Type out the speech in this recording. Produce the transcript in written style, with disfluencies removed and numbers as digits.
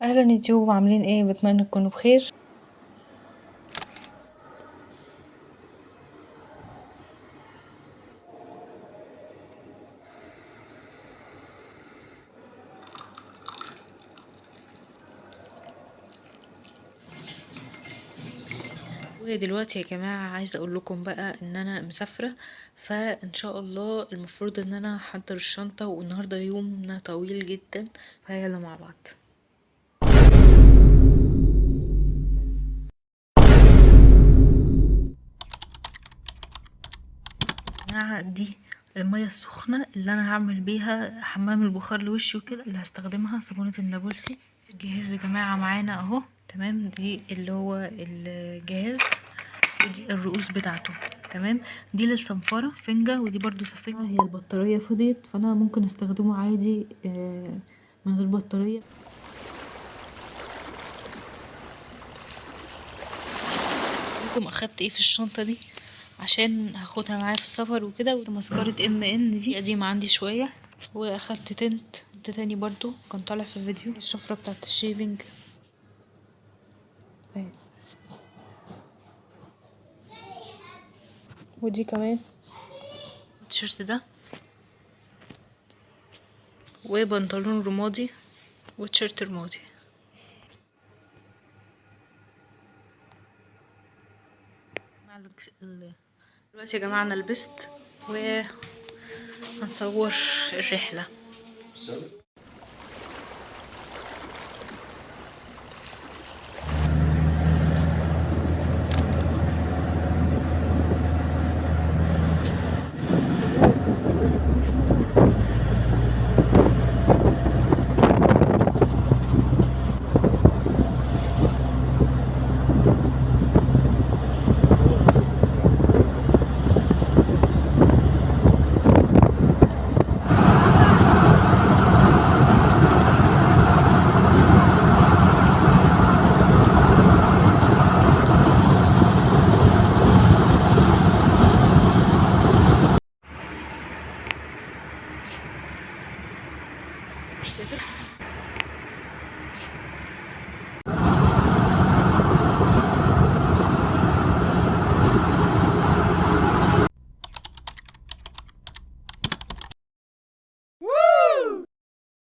اهلا يوتيوب، عاملين ايه؟ بتمنى تكونوا بخير. ودلوقتي يا جماعة عايزة اقول لكم بقى ان انا مسافرة، فان شاء الله المفروض ان انا احضر الشنطة، والنهاردة يومنا طويل جدا، فيلا مع بعض. يا جماعة دي المية السخنة اللي انا هعمل بيها حمام البخار لوشي وكده، اللي هستخدمها صابونة النابلسي. الجهاز يا جماعة معانا اهو، تمام. دي اللي هو الجهاز، ودي الرؤوس بتاعته، تمام. دي للصنفرة سفنجة، ودي برضو سفنجة. هي البطارية فضيت، فانا ممكن استخدمه عادي من غير بطارية. لكم اخدت ايه في الشنطة دي عشان هاخدها معايا في السفر وكده. ومسكرة MN دي قديمة عندي شوية. واخدت تنت تاني برضو كان طالع في الفيديو، الشفرة بتاعت الشيفنج اهي. ودي كمان التيشيرت ده، وبنطلون رمادي، وتيشيرت رمادي. دلوقتي يا جماعة انا لبست وهنصور الرحلة.